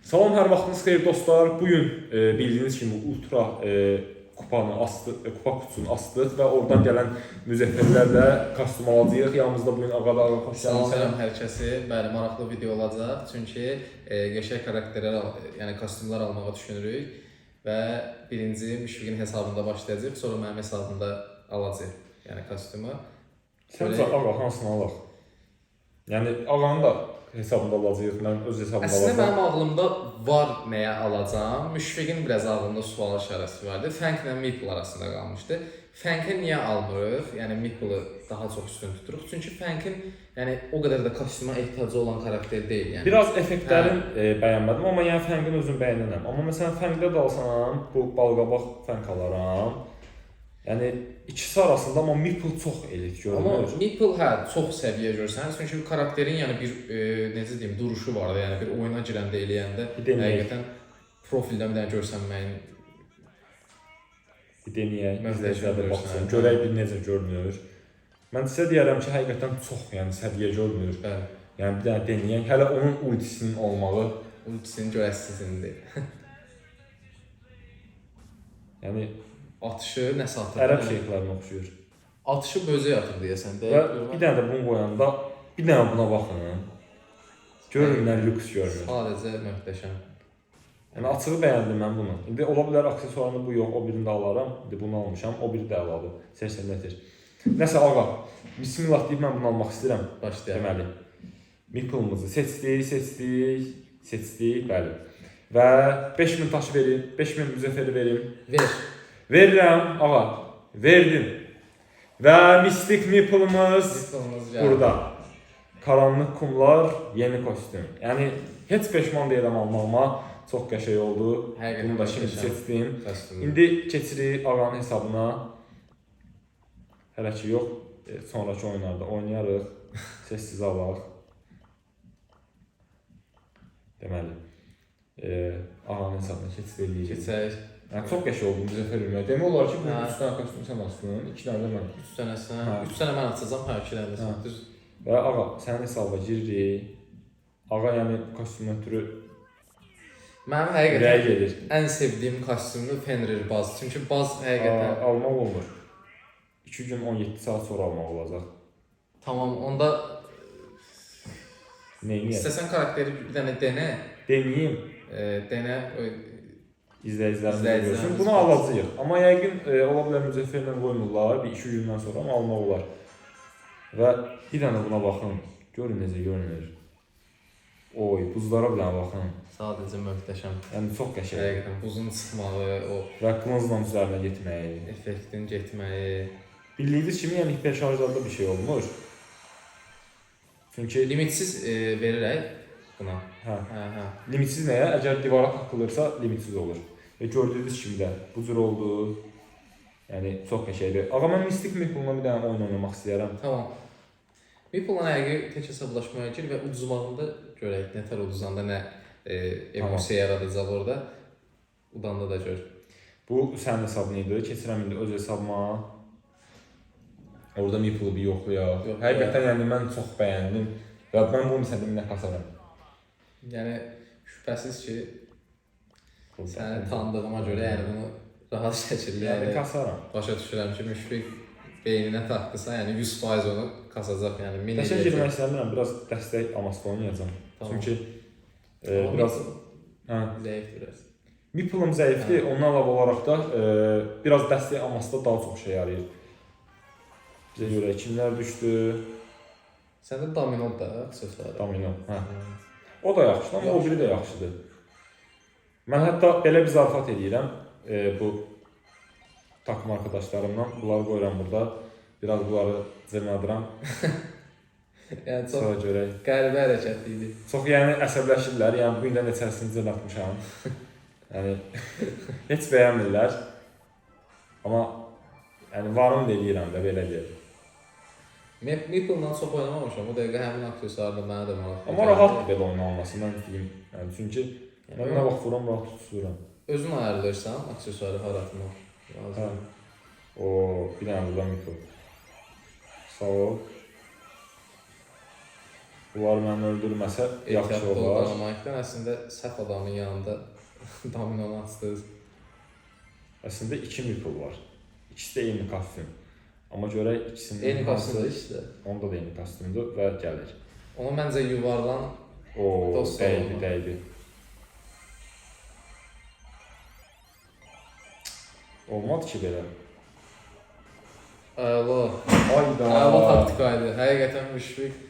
Salam, hər vaxtınız xeyir dostlar. Bugün bildiyiniz kimi Ultra kupanı astıq, kupa kutusunu astıq və oradan gələn müzəffərlərlə kostyum alacağıq. Yanımızda bugün Ağada xoş gəlmisiniz. Salam hər kəsi. Bəli, maraqlı video olacaq. Çünki qəşəng karakterlər, yəni kostyumlar almağı düşünürük və birinci Müşfiqin hesabında başlayacağıq, sonra mənim hesabımda alacağıq, yəni kostyumu. Səncə Ağa hansını alaq? Yəni Ağanın da hesabında alacağıq, mən öz hesabımda alacağım. Əslində mənim ağlımda var nəyə alacağım. Müşfiqin biraz ağlında sual işarəsi vardı. Fənk ilə Meeple arasında qalmışdı. Fənkə niyə almırıq? Yəni Meeple-ı daha çox üstün tuturuq. Çünki Fənkin yəni o qədər də kostyuma ehtiyacı olan karakter deyil. Yəni biraz effektlərin bəyənmədim, amma yəni Fənkin özünü bəyənirəm. Amma məsələn Fənkdə də alsam, bu balqabaq Fənk alaram. Yəni ikisi arasında amma Meeple çox elit görünür. Amma Meeple çox səviyyə görsən, çünki karakterin yəni bir necə deyim, duruşu var da, yəni bir oyuna girəndə eləyəndə həqiqətən profildən bir dənə görsənməyin bir denəyək, izləyicilərdə baxsın, görək bir necə görünür. Mən sizə deyərəm ki, həqiqətən çox yəni səviyyə görünür. Bəli. Yəni bir dənə denəyək. Hələ onun ultisinin olmağı, ultisinin görəsizliyidir. yəni atışı nəsə atır. Ərəb şeyxlərinə oxşuyur. Atışı bözək atır deyəsən də. Və bir dənə də bunu qoyanda, bir dənə buna baxın. Görün nə lüks görünür. Sadəcə möhtəşəm. Yəni açığı bəyəndim mən bunu. İndi ola bilər aksesuarını bu yox, o birini də alaram. İndi bunu almışam, o biri də əladır. Seçsən nədir? Nəsə ağa, bismillah deyib mən bunu almaq istəyirəm. Başlayaq. Deməli, Meeple-mızı seçdik, bəli. Və 5000 taşı verin, 5000 müzəffəri verin. Verirəm, ağa, verdim. Və mistik Meeple-mız burada. Karanlıq kumlar, yeni kostyum. Yəni, heç peşman deyirəm almağıma. Çox qəşəng oldu. Bunu da şimdi seçdim. İndi keçirik Ağanın hesabına. Hələ ki yox, sonraki oyunlarda oynayarıq. Sessiz alaq. Deməli, Ağanın hesabına keçid eləyəcək. Keçək. Yəni, çox qəşəng oldu müzəffər ürmək. Demək olar ki, bu 3 dənə kostyum sən astın, 2 dənə də mən. 3 dənəsinə, 3 dənə mən açacağım, hər 2 dənə sən. Düz. Və ağa, sənin hesabına giririk. Ağa, yəni kostyumdan ötürü mənim həqiqətən ən sevdiyim kostyumdur Fenrir Baz. Çünki Baz həqiqətən almaq olmur. 2 gün 17 saat sonra almaq olacaq. Tamam, onda neyini? İstəsən karakteri bir dənə denə. Denəyim. Denə. İzləyicilərimiz görsün. Bunu alacağıq. Amma yəqin ola bilər müzəffərlə qoymurlar. Bir 2 gündən sonra almaq olar. Və bir dənə buna baxın. Görün necə görünür. Oy, buzlara bir dənə baxın. Sadəcə möhtəşəm. Yəni çox qəşəng. Həqiqətən buzun çıxmağı, o və qılıncla üzərinə getməyi, effektin getməyi. Bildiyiniz kimi yəni hiperşarjlarda bir şey olmur. Çünki limitsiz verirək buna. Hə. Limitsiz nəyə? Əgər divara taxılırsa limitsiz olur. Və gördüyünüz kimi də bu cür oldu. Yəni çox qəşəngdir. Ağa, mən mistik Meeple-la bir dənə oyun oynamaq istəyirəm. Tamam. Meeple-la həqiqi tək hesablaşmaya gir və uduzmağında görək nətər uduzanda nə emosiya yaradacaq orada. Udanda da gör. Bu sənin hesabın idi. Keçirəm indi öz hesabıma. Orada Meeple-ı bir yoxlayaq. Həqiqətən yəni mən çox bəyəndim və mən bunu məsələn minə kasaram. Yəni şübhəsiz ki səni tanıdığıma görə yəni bunu rahat şəkildə kasaram. Başa düşürəm ki, Müşfiq beyninə taxdısa, yəni 100% onu kasacaq, yəni min eləyəcək. Təşəkkür girmək istəyirəm, biraz dəstək amaçlı oynayacağam. Çünki biraz zəifdir biraz. Meeple-ım zəifdir, ondan əlavə olaraq da biraz dəstək amaçlı daha çox şey yarayır. Bizə görə kimlər düşdü? Səndə domino da aksesuarı. Domino, hə. O da yaxşıdır, amma o biri də yaxşıdır. Mən hətta belə bir zarafat edirəm bu takım arkadaşlarımla. Bunları qoyuram burada. Biraz bunları cırnadıram. Yəni çox qəribə hərəkət idi. Çox yəni əsəbləşirlər. Yəni bu gün də neçəsini cırnatmışam. Yəni heç bəyənmirlər. Amma yəni varım deyirəm də belə deyir. Meeple-la çox oynamamışam. O dəqiqə həmin aksesuarla mənə də maraqlı. Amma rahatdır belə oynanması, mən deyim. Yəni çünki mən nə vaxt vuram, rahat tuturam. Özün ayarlayırsan aksesuarı hara atmaq lazım. O, bir dənə buradan Meeple. Sağ ol. Bunlar məni öldürməsə yaxşı Ehtiyatlı olar. olmalıqdan əslində səhv adamın yanında dominonu açdınız. Əslində 2 meeple var. İkisi də eyni kostyum. Amma görək ikisinin Eyni kostyumda işte. Onda da eyni kostyumdur və gəlir. Onu məncə yuvarlan. O, Dost dəydi, olma. dəydi. Olmadı ki belə. Əla. Ayda. Əla taktikaydı. Həqiqətən müşfiq.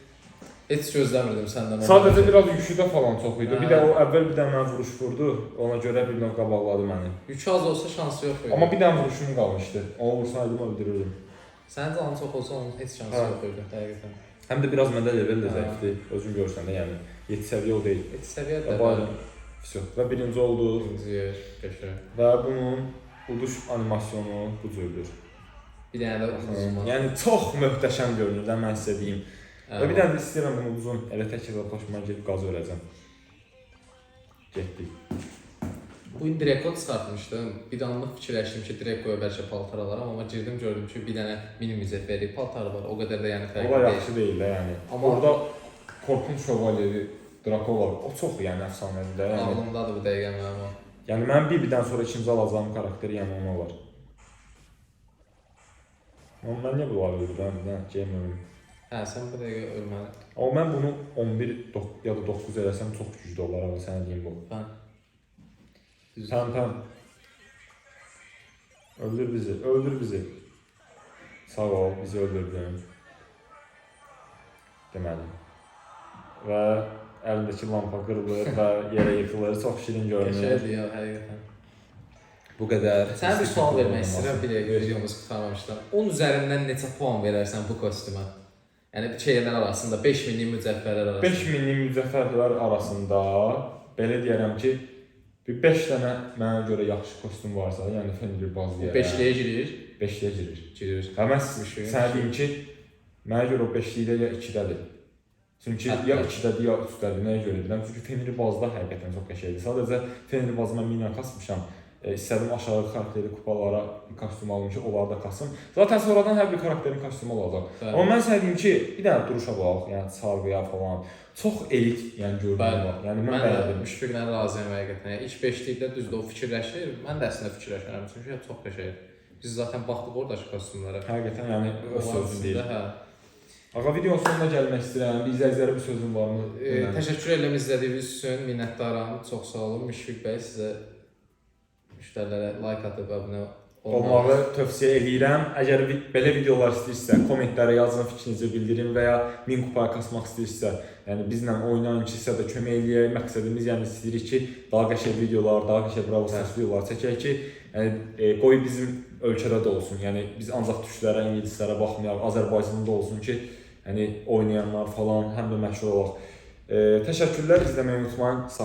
Heç gözləmirdim səndən. Sadəcə biraz yüküdə falan çox idi. Bir Hə. də o əvvəl bir dənə vuruş vurdu. Ona görə bir növ qabaqladı məni. Yükü az olsa şansı yox idi. Amma bir dənə vuruşum qalmışdı. Onu vursaydım öldürürdüm. Sənin canın çox olsa onun heç şansı Hə. yox idi. Həqiqətən. Həm də biraz məndə level də Hə. zəifdir. Özün görsən də, yəni 7 səviyyə o deyil. Heç səviyyədə Və də bayram. Vəsə. Və birinci oldu. yer, qəşəng. Və bunun uduş animasyonu bu cürdür. Bir dənə də uzun. Yəni çox möhtəşəm görünür də mən sizə deyim. Və bir dənə də istəyirəm bunu uzun elə tək hoşuma gedib qazı örəcəm. Getdik. Bu gün Dreko çıxartmışdım. Bir anlıq fikirləşdim ki, Drekoya bəlkə paltar alaram, amma girdim gördüm ki, bir dənə mini müzəffəri paltarı var. O qədər də yəni O fərqli da deyil. yaxşı deyil də yəni. Amma- Orada Korkun şövalyeri Drako var. O çox yəni əfsanədir də. Yəni, Ağlımdadır bu dəqiqə mənim o. yəni mən bir-birdən sonra ikinci alacağım karakteri yəni ona var. Amma mən niyə bu var öldürəm? Game Hə, sən bu dəqiqə ölməli. Amma mən bunu 11 ya da 9 eləsəm çox güclü olar amma sənə deyim bu. Hə. Tamam. Öldür bizi, öldür bizi. Sağ ol, bizi öldürdün. Deməli. Və əlindəki lampa qırılır və yerə yıxılır. Çox şirin görünür. Qəşəngdir ya, həqiqətən. Bu qədər. Sənə bir sual vermək istəyirəm, bir dəqiqə videomuz qurtarmamışdan. 10 üzərindən neçə puan verərsən bu kostyuma? Yəni şeylər arasında, 5000-lik mücəffərlər arasında. 5000-lik mücəffərlər arasında belə deyərəm ki, bir 5 dənə mənə görə yaxşı kostyum varsa, yəni Fenrir bazlayaraq. 5-liyə girir. 5-liyə girir. Girir. Və mən şey. sənə deyim ki, mənə görə o 5-likdə ya 2-dədir. Çünki Hətta. ya 2-dədir, ya 3-dədir. Nəyə görə deyirəm? Çünki Fenrir bazda həqiqətən çox qəşəngdir. Sadəcə Fenrir bazı mən minə kasmışam. İstədim aşağı karakteri kupalara bir kostyum alım ki, onları da kasım. Zaten sonradan hər bir karakterin kostyumu olacaq. Bəli. Amma mən sənə deyim ki, bir dənə duruşa bax, yəni sarğıya falan. Çox elit, yəni görünür var. Yəni mən də bəyəndim. müşfiqlə razıyam həqiqətən. Yəni ilk 5-likdə düzdür o fikirləşir. Mən də əslində fikirləşirəm çünki çox qəşəngdir. Biz zaten baxdıq oradakı kostyumlara. Həqiqətən yəni öz sözüm deyil. Hə. Ağa videonun sonuna gəlmək istəyirəm. Bir izləyicilərə bir sözün varmı? Təşəkkür edirəm izlədiyiniz üçün. Minnətdaram. Çox sağ olun. Müşfiq bəy sizə müştərilərə like atıb abunə olmağı tövsiyə edirəm. Əgər belə videolar istəyirsə, kommentlərə yazın, fikrinizi bildirin və ya 1000 kupaya kasmaq istəyirsə, yəni bizlə oynayın ki, sizə də kömək eləyək. Məqsədimiz yəni istəyirik ki, daha qəşəng videolar, daha qəşəng Brawl Stars videolar çəkək ki, yəni qoy bizim ölkədə də olsun. Yəni biz ancaq türklərə, ingilislərə baxmayaq, Azərbaycanda da olsun ki, yəni oynayanlar falan həm də məşhur olaq. Təşəkkürlər, izləməyi unutmayın. Sağ